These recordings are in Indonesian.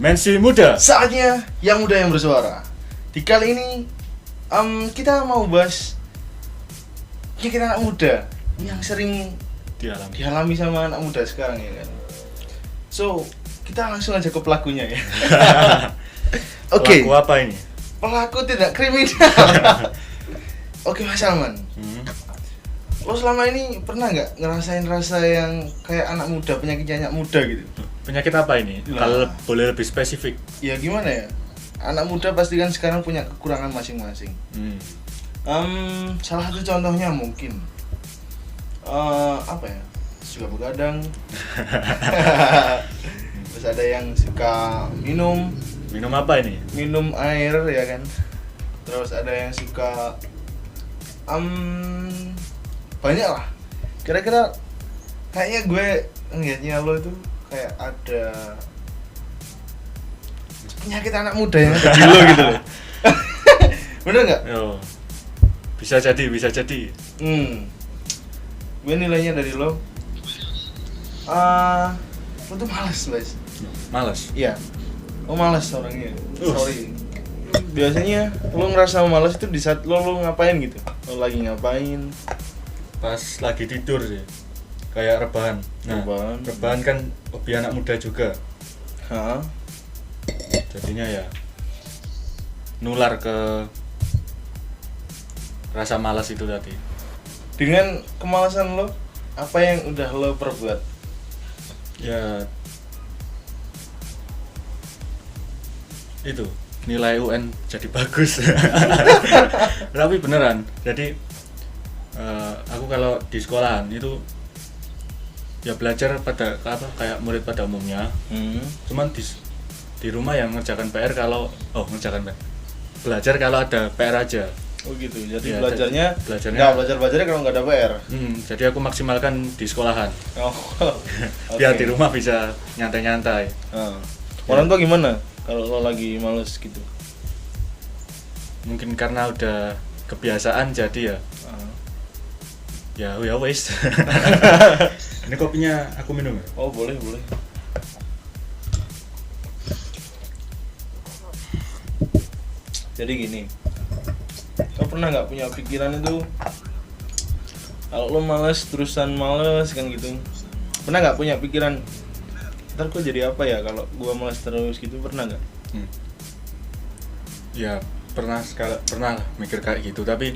Mensi muda. Saatnya yang muda yang bersuara. Di kali ini kita mau bahas kita anak muda yang sering dialami sama anak muda sekarang ya kan. So, kita langsung aja ke pelakunya ya. Oke. Pelaku apa ini? Pelaku tidak kriminal. Oke, Mas Salman. Lo selama ini pernah nggak ngerasain rasa yang kayak anak muda, penyakitnya anak muda gitu? Penyakit apa ini? Kalau boleh lebih spesifik. Ya gimana ya? Anak muda pasti kan sekarang punya kekurangan masing-masing. Salah satu contohnya mungkin apa ya? Suka begadang. Terus ada yang suka minum apa ini? Minum air ya kan. Terus ada yang suka banyak lah. Kira-kira kayaknya gue ngeliatnya lo itu kayak ada penyakit anak muda yang ada di lo gitu loh. Bener nggak? Yo, bisa jadi. Gue nilainya dari lo tuh malas, guys. Malas? Iya. Lo malas orangnya. Sorry. Biasanya lo ngerasa malas itu di saat lo ngapain gitu? Lo lagi ngapain? Pas lagi tidur sih. Kayak rebahan. Nah, rebahan kan hobi anak muda juga. Jadinya ya nular ke rasa malas itu tadi. Dengan kemalasan lo, apa yang udah lo perbuat? Ya itu, nilai UN jadi bagus. Tapi beneran. Jadi aku kalau di sekolahan itu ya belajar pada apa kayak murid pada umumnya. Cuman di rumah yang ngerjakan PR kalau belajar kalau ada PR aja. Oh gitu. Jadi ya, belajarnya nggak belajarnya kalau nggak ada PR. Jadi aku maksimalkan di sekolahan. Okay. Biar di rumah bisa nyantai-nyantai. Orang tua gimana kalau lo lagi males gitu? Mungkin karena udah kebiasaan jadi ya wes. Ini kopinya aku minum ya? Oh boleh. Jadi gini, lo pernah nggak punya pikiran itu kalau lo males terusan males kan gitu? Pernah nggak punya pikiran ntar gue jadi apa ya kalau gue males terus gitu? Pernah nggak? Ya pernah lah mikir kayak gitu, tapi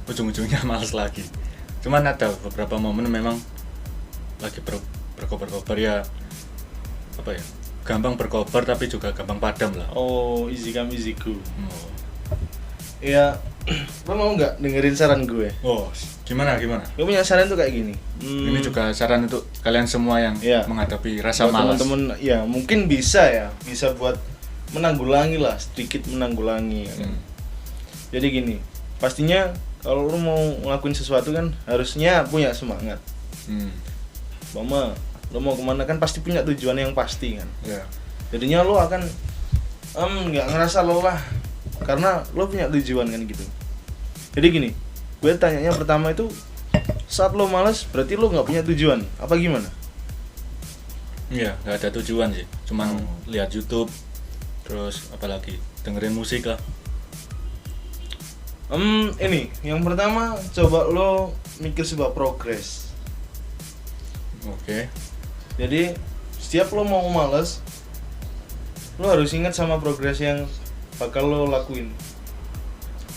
ujung-ujungnya males lagi. Cuman ada beberapa momen memang lagi berkobar-kobar ya, apa ya, gampang berkobar tapi juga gampang padam lah. Oh, easy come easy go. Ya, lo mau nggak dengerin saran gue? Oh, gimana? Gue punya saran tuh kayak gini. Ini juga saran untuk kalian semua yang menghadapi rasa malas. Teman-teman, ya mungkin bisa buat menanggulangi lah, sedikit menanggulangi. Kan? Jadi gini, pastinya kalau lo mau ngelakuin sesuatu kan harusnya punya semangat. Mama, lo mau kemana kan pasti punya tujuan yang pasti kan. Jadinya lo akan nggak ngerasa lelah karena lo punya tujuan kan gitu. Jadi gini, gue tanyanya pertama itu saat lo malas berarti lo nggak punya tujuan apa gimana? Iya, nggak ada tujuan sih, cuman lihat YouTube, terus apalagi dengerin musik lah. Ini yang pertama coba lo mikir sebuah progres. Oke. Jadi setiap lo mau malas, lo harus ingat sama progres yang bakal lo lakuin.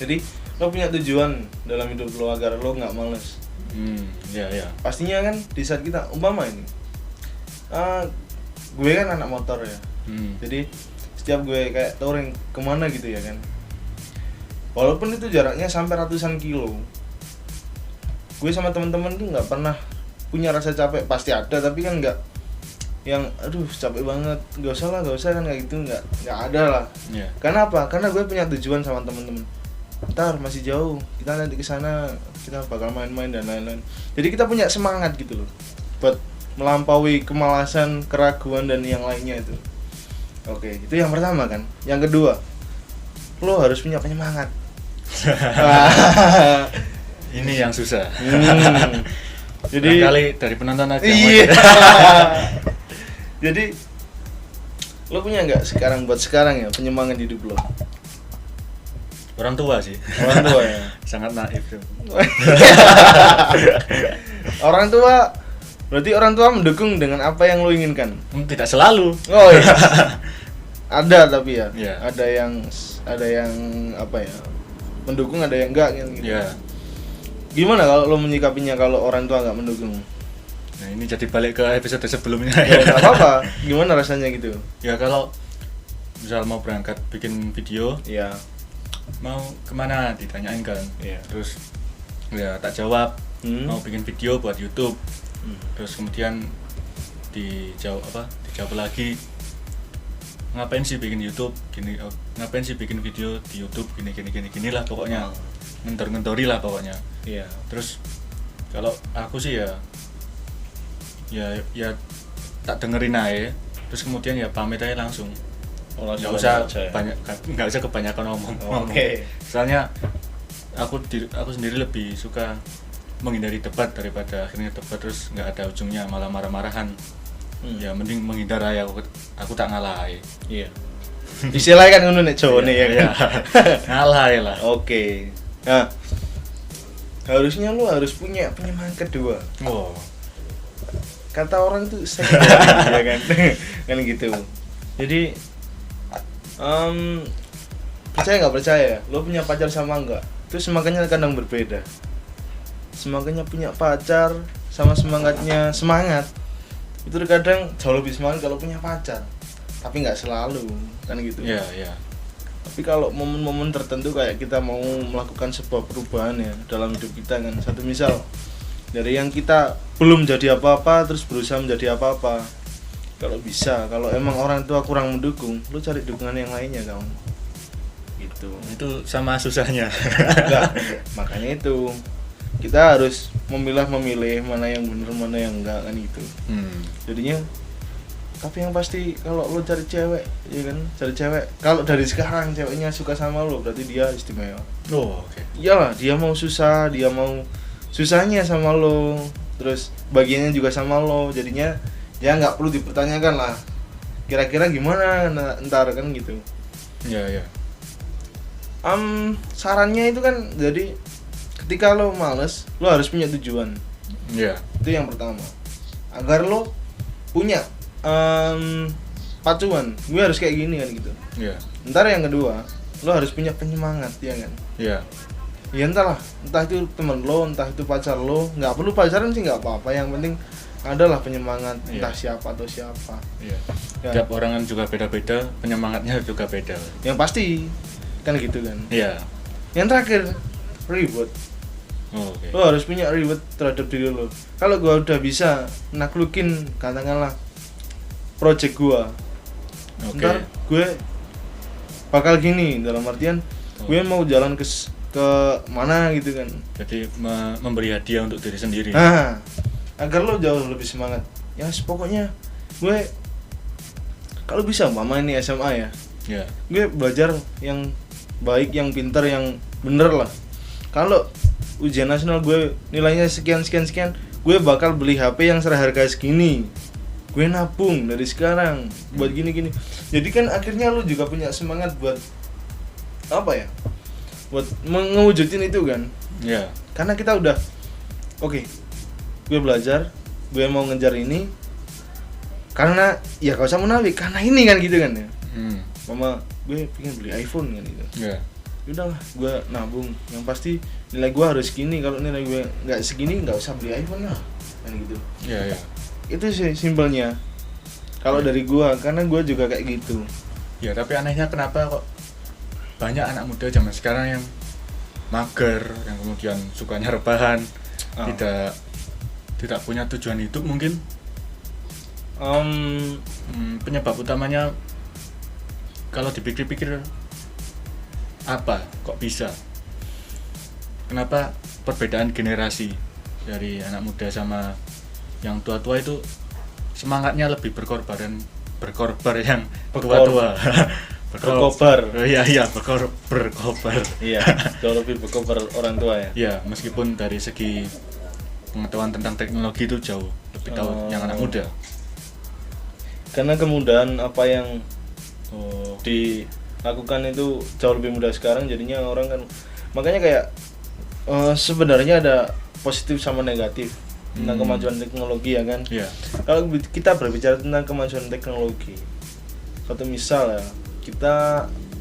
Jadi lo punya tujuan dalam hidup lo agar lo nggak malas. Ya. Pastinya kan di saat kita umpama ini, gue kan anak motor ya. Jadi setiap gue kayak touring kemana gitu ya kan. Walaupun itu jaraknya sampai ratusan kilo, gue sama teman-teman tuh nggak pernah punya rasa capek. Pasti ada tapi kan nggak yang aduh capek banget, nggak usah kan kayak gitu, nggak ada lah. Karena apa? Karena gue punya tujuan sama teman-teman. Ntar masih jauh, kita nanti kesana kita bakal main-main dan lain-lain. Jadi kita punya semangat gitu loh buat melampaui kemalasan, keraguan dan yang lainnya itu. Oke, itu yang pertama kan. Yang kedua, lo harus punya penyemangat. Ini yang susah. Jadi kali dari penonton aja. Iya. Jadi Lo punya nggak sekarang buat sekarang ya penyemangat hidup lo? Orang tua sih. Orang tua ya. Sangat naif tuh. Orang tua berarti orang tua mendukung dengan apa yang lo inginkan. Tidak selalu. Oh iya. Ada tapi ya. Iya. Ada yang apa ya? Mendukung, ada yang enggak gitu. Ya. Gimana kalau lo menyikapinya kalau orang tua nggak mendukung? Nah, ini jadi balik ke episode sebelumnya. Ya nggak apa-apa. Gimana rasanya gitu? Ya kalau misal mau berangkat bikin video, Iya. mau kemana ditanyain kan. Iya. Terus ya tak jawab, Hmm. mau bikin video buat YouTube. Hmm. Terus kemudian dijawab lagi, ngapain sih bikin YouTube gini, ngapain sih bikin video di YouTube gini lah pokoknya. Ngentor-ngentori lah pokoknya. Iya. Terus kalau aku sih ya tak dengerin aja. Terus kemudian ya pamit aja langsung. Nggak usah nggak usah kebanyakan ngomong. Oke. Soalnya aku sendiri lebih suka menghindari debat daripada akhirnya debat terus nggak ada ujungnya, malah marah-marahan. Ya mending menghindar aja, aku tak ngalah aja. Iya. Istilahnya kan ngono nek Jawa nih ya kan. Ngalah aja lah. Oke. Nah, harusnya lu harus punya penyemangat kedua. Oh. Kata orang tuh sekali ya kan. Kan gitu. Jadi percaya nggak percaya, lo punya pacar sama enggak, itu semangatnya kadang berbeda. Semangatnya punya pacar sama semangatnya semangat itu kadang jauh lebih semangat kalau punya pacar, tapi nggak selalu kan gitu. Iya. Tapi kalau momen-momen tertentu kayak kita mau melakukan sebuah perubahan ya dalam hidup kita kan, satu misal dari yang kita belum jadi apa-apa terus berusaha menjadi apa-apa, kalau bisa, kalau emang orang tua kurang mendukung, lu cari dukungan yang lainnya kamu gitu. Itu sama susahnya. Enggak, makanya itu kita harus memilih mana yang benar mana yang enggak kan gitu. Jadinya tapi yang pasti kalau lu cari cewek ya kan, cari cewek kalau dari sekarang ceweknya suka sama lu berarti dia istimewa. Oh, oke. Iyalah, dia mau susah, dia mau susahnya sama lo, terus bagiannya juga sama lo, jadinya ya nggak perlu dipertanyakan lah kira-kira gimana ntar kan gitu. Iya. Sarannya itu kan jadi ketika lo males, lo harus punya tujuan. Iya. Itu yang pertama, agar lo punya pacuan, gue harus kayak gini kan gitu. Iya. Ntar yang kedua, lo harus punya penyemangat ya kan. Iya. Ya entah itu temen lo, entah itu pacar lo, nggak perlu pacaran sih nggak apa-apa, yang penting adalah penyemangat, entah siapa atau siapa. Iya. Ya. Tiap orang kan juga beda-beda, penyemangatnya juga beda. Yang pasti kan gitu kan. Iya. Yang terakhir, reward. Oh, oke. Lo harus punya reward terhadap diri lo. Kalau gua udah bisa naklukin katakanlah project gua, ntar gue bakal gini, dalam artian gue mau jalan ke mana gitu kan. Jadi memberi hadiah untuk diri sendiri. Nah, agar lo jauh lebih semangat. Ya pokoknya gue kalau bisa mama ini SMA ya. Iya. Gue belajar yang baik, yang pintar, yang bener lah. Kalau ujian nasional gue nilainya sekian, gue bakal beli HP yang seharga segini. Gue nabung dari sekarang buat gini. Jadi kan akhirnya lo juga punya semangat buat apa ya? Buat mewujudin itu kan. Iya. Karena kita udah oke, gue belajar, gue mau ngejar ini karena ya gak usah munafik, karena ini kan gitu kan ya. Mama gue pengen beli iPhone kan gitu. Iya. Udahlah, gue nabung, yang pasti nilai gue harus segini, kalau nilai gue nggak segini nggak usah beli iPhone lah kan gitu. Iya. Itu sih simpelnya kalau dari gue, karena gue juga kayak gitu. Ya, tapi anehnya kenapa kok banyak anak muda zaman sekarang yang mager, yang kemudian sukanya rebahan, tidak punya tujuan hidup mungkin. Penyebab utamanya kalau dipikir-pikir apa kok bisa? Kenapa perbedaan generasi dari anak muda sama yang tua-tua itu semangatnya lebih berkorbar yang tua-tua. Berkobar. Iya, berkobar. Iya, jauh lebih berkobar orang tua ya. Ya, meskipun dari segi pengetahuan tentang teknologi itu jauh lebih tahu yang anak muda. Karena kemudahan apa yang Oh. Dilakukan itu jauh lebih mudah sekarang, jadinya orang kan makanya kayak sebenarnya ada positif sama negatif tentang kemajuan teknologi ya kan. Iya. Kalau kita berbicara tentang kemajuan teknologi, satu misal ya, kita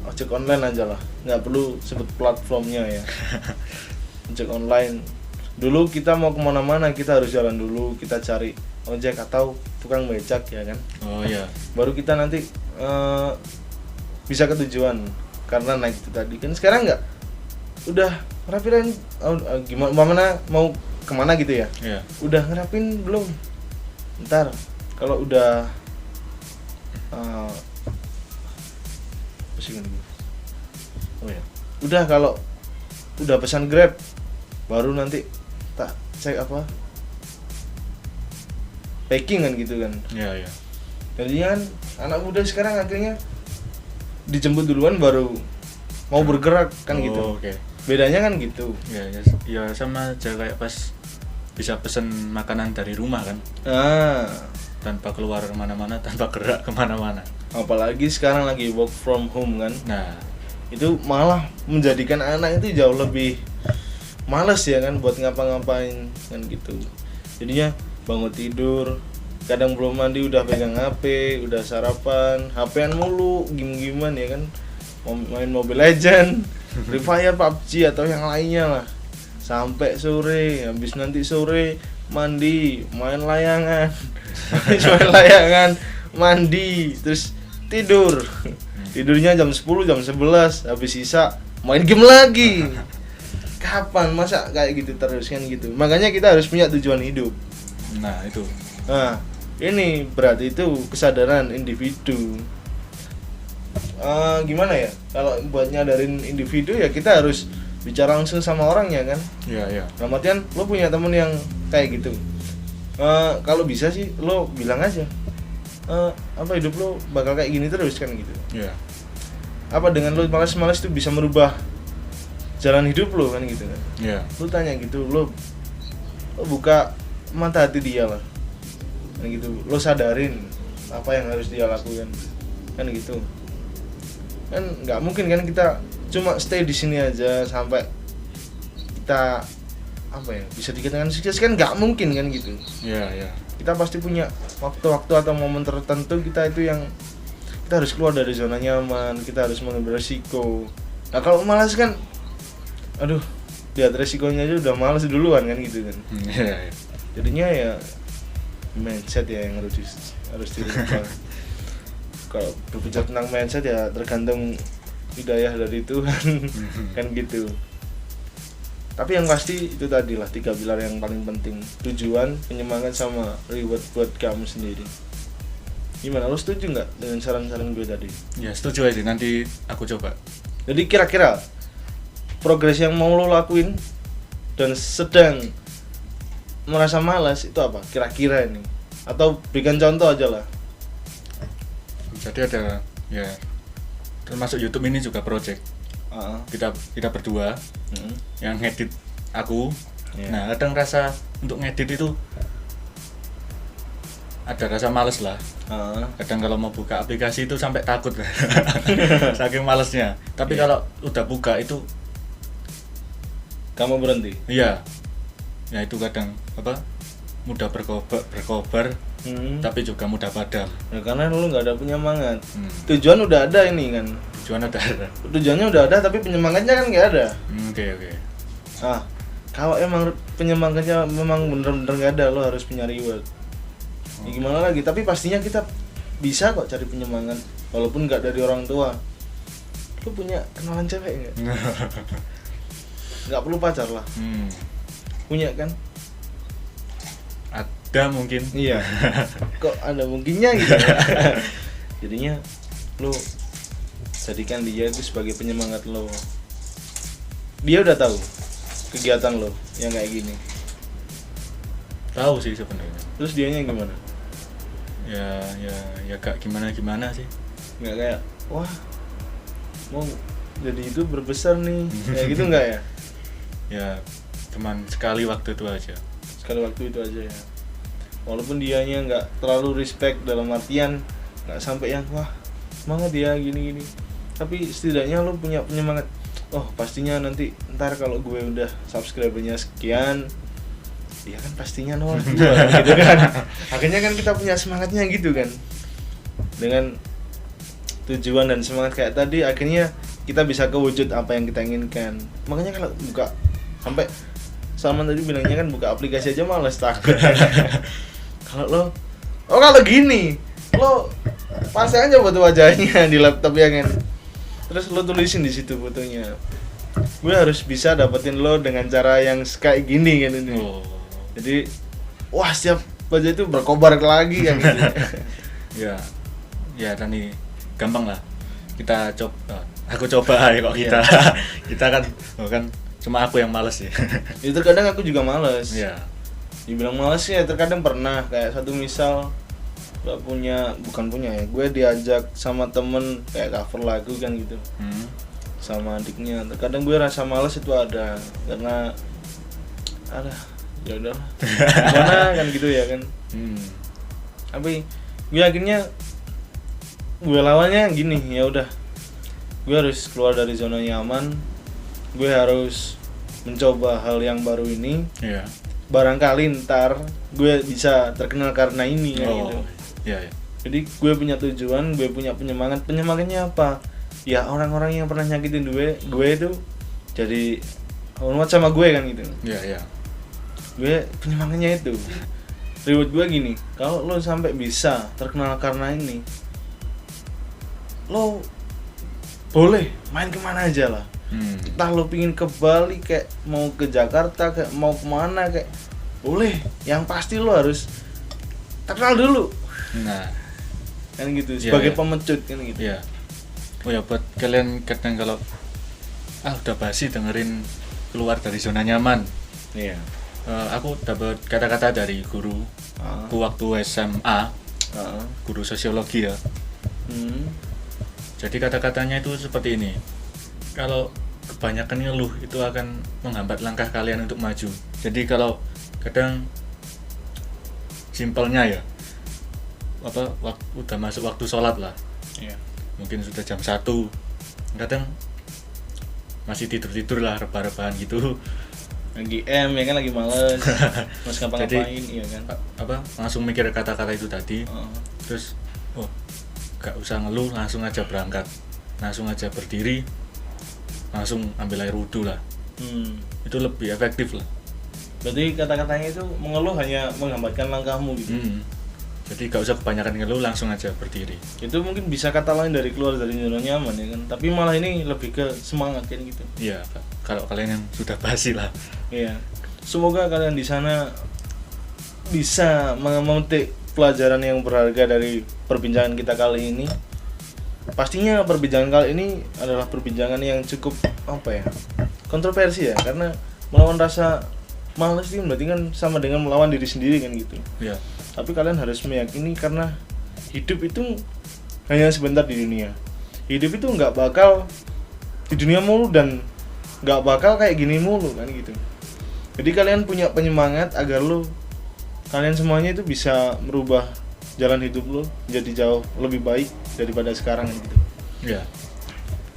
ojek online aja lah, nggak perlu sebut platformnya ya. Ojek online, dulu kita mau kemana-mana kita harus jalan dulu, kita cari ojek atau tukang becak ya kan. Oh iya. Baru kita nanti bisa ke tujuan karena naik itu tadi kan. Sekarang nggak, udah ngerapiin gimana mau kemana gitu ya. Iya. Udah ngerapin belum, ntar kalau udah pusing nih. Oh ya, udah kalau udah pesan Grab baru nanti tak cek apa packing kan gitu kan. Iya. Jadinya kan anak muda sekarang akhirnya dijemput duluan baru mau bergerak kan gitu. Oke. Bedanya kan gitu. Ya sama aja kayak pas bisa pesen makanan dari rumah kan, tanpa keluar kemana-mana, tanpa gerak kemana-mana. Apalagi sekarang lagi work from home kan. Nah, Itu malah menjadikan anak itu jauh lebih males ya kan buat ngapa-ngapain kan gitu. Jadinya bangun tidur, kadang belum mandi udah pegang HP, udah sarapan, HP-an mulu, game-gamean ya kan. Main Mobile Legend, Free Fire, PUBG atau yang lainnya lah. Sampai sore, habis nanti sore mandi, main layangan. Habis main layangan, mandi, terus tidur. Tidurnya jam 10, jam 11, habis sisa main game lagi. Kapan masa kayak gitu terus kan gitu. Makanya kita harus punya tujuan hidup. nah itu. Nah, ini berarti itu kesadaran individu. Gimana ya? Kalau buat nyadarin individu ya kita harus bicara langsung sama orangnya kan. Iya. Dalam artian lo punya temen yang kayak gitu. Kalau bisa sih lo bilang aja. Apa hidup lo bakal kayak gini terus kan gitu. Iya. Apa dengan lo malas-malas itu bisa merubah jalan hidup lo kan gitu kan. Iya. Lo tanya gitu, lo buka mata hati dia lah kan gitu, lo sadarin apa yang harus dia lakukan kan gitu kan. Nggak mungkin kan kita cuma stay di sini aja sampai kita apa ya bisa dikatakan sukses kan, nggak mungkin kan gitu. Iya. Kita pasti punya waktu-waktu atau momen tertentu kita itu yang kita harus keluar dari zona nyaman, kita harus mengambil resiko. Nah kalau malas kan, aduh, lihat resikonya aja udah malas duluan kan gitu kan. Iya. Jadinya ya mindset ya yang harus dirubah. Kalau berbicara tentang mindset ya tergantung hidayah dari Tuhan kan gitu. Tapi yang pasti itu tadi lah 3 pilar yang paling penting, tujuan, penyemangat, sama reward buat kamu sendiri. Gimana, lo setuju nggak dengan saran-saran gue tadi? Ya setuju aja, nanti aku coba. Jadi kira-kira progres yang mau lo lakuin dan sedang merasa malas itu apa kira-kira ini? Atau berikan contoh aja lah. Jadi ada ya, termasuk YouTube ini juga project. Kita berdua yang ngedit aku. Yeah. Nah kadang rasa untuk ngedit itu ada rasa males lah. Kadang kalau mau buka aplikasi itu sampai takut saking malesnya. Tapi kalau udah buka itu Kamu berhenti? iya. Ya itu kadang apa mudah berkobar tapi juga mudah padam. Ya, karena lu nggak ada penyemangat. Tujuan udah ada ini kan. Tujuannya udah ada tapi penyemangatnya kan nggak ada. Oke. Kalau emang penyemangatnya memang bener-bener nggak ada, lo harus punya reward. Ya, gimana lagi? Tapi pastinya kita bisa kok cari penyemangat walaupun nggak dari orang tua. Lo punya kenalan cewek nggak? Nggak perlu pacar lah. Punya kan? Ada mungkin. Iya. Kok ada mungkinnya gitu. Jadinya lo jadikan dia itu sebagai penyemangat lo. Dia udah tahu kegiatan lo yang kayak gini. Tahu sih sebenarnya. Terus dianya gimana? Ya gak gimana sih. Nggak kayak wah mau jadi itu berbesar nih. Kayak gitu nggak ya? Ya cuman sekali waktu itu aja. Sekali waktu itu aja ya. Walaupun dianya nggak terlalu respect dalam artian nggak sampai yang wah semangat ya gini tapi setidaknya lo punya penyemangat, oh pastinya nanti ntar kalau gue udah subscribernya sekian ya kan pastinya nol gitu kan. Akhirnya kan kita punya semangatnya gitu kan, dengan tujuan dan semangat kayak tadi akhirnya kita bisa kewujud apa yang kita inginkan. Makanya kalau buka, sampai Salman tadi bilangnya kan buka aplikasi aja males, takut. Kalau gini lo pasang aja foto wajahnya di laptop ya kan, terus lo tulisin di situ fotonya, gue harus bisa dapetin lo dengan cara yang kayak gini kan ini. Jadi wah setiap wajah itu berkobar lagi kan gitu. Ya tadi gampang lah kita coba, aku coba ya kok kita kita kan cuma aku yang males ya. Itu terkadang aku juga males. Iya. Dibilang males ya terkadang pernah, kayak satu misal bukan punya ya, gue diajak sama temen kayak cover lagu kan gitu, sama adiknya. Terkadang gue rasa males itu ada, karena ya udah gimana kan gitu ya kan. Tapi gue akhirnya gue lawannya gini, ya udah gue harus keluar dari zona nyaman, gue harus mencoba hal yang baru ini. Barangkali ntar gue bisa terkenal karena ini kan gitu. Jadi gue punya tujuan, gue punya penyemangatnya apa ya, orang-orang yang pernah nyakitin gue itu jadi hormat sama gue kan gitu. Gue penyemangatnya itu, reward gue gini, kalau lo sampai bisa terkenal karena ini, lo boleh main kemana aja lah. Entah lo pingin ke Bali, kayak mau ke Jakarta, kayak mau kemana, kayak boleh. Yang pasti lo harus terkenal dulu. Nah, kan gitu, sebagai pemecut kan gitu. Oh ya, buat kalian kadang kalau udah basi dengerin keluar dari zona nyaman. Aku dapat kata-kata dari guru aku waktu SMA, guru sosiologi ya. Jadi kata-katanya itu seperti ini, kalau kebanyakan ngeluh itu akan menghambat langkah kalian untuk maju. Jadi kalau kadang simpelnya ya, udah masuk waktu sholat lah, mungkin sudah jam 1, kadang masih tidur lah, rebah-rebahan gitu, lagi ya kan, lagi males mas ngapa-ngapain. Iya kan, langsung mikir kata-kata itu tadi. Terus gak usah ngeluh, langsung aja berangkat, langsung aja berdiri, langsung ambil air wudhu lah. Itu lebih efektif lah. Berarti kata-katanya itu mengeluh hanya menghambatkan langkahmu gitu. Jadi gak usah kebanyakan ngeluh, langsung aja berdiri. Itu mungkin bisa kata lain dari keluar dari zona nyaman ya kan, tapi malah ini lebih ke semangat kan gitu. Iya, kalau kalian yang sudah basi lah. Iya. Semoga kalian di sana bisa memetik pelajaran yang berharga dari perbincangan kita kali ini. Pastinya perbincangan kali ini adalah perbincangan yang cukup kontroversi ya, karena melawan rasa malas itu berarti kan sama dengan melawan diri sendiri kan gitu. Tapi kalian harus meyakini, karena hidup itu hanya sebentar di dunia. Hidup itu nggak bakal di dunia mulu dan nggak bakal kayak gini mulu kan gitu. Jadi kalian punya penyemangat agar kalian semuanya itu bisa merubah jalan hidup lo menjadi jauh lebih baik daripada sekarang gitu.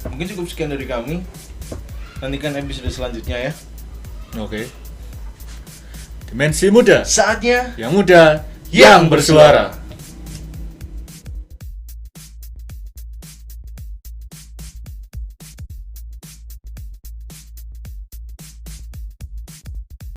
Mungkin cukup sekian dari kami. Nantikan episode selanjutnya ya. Dimensi muda. Saatnya yang muda yang bersuara.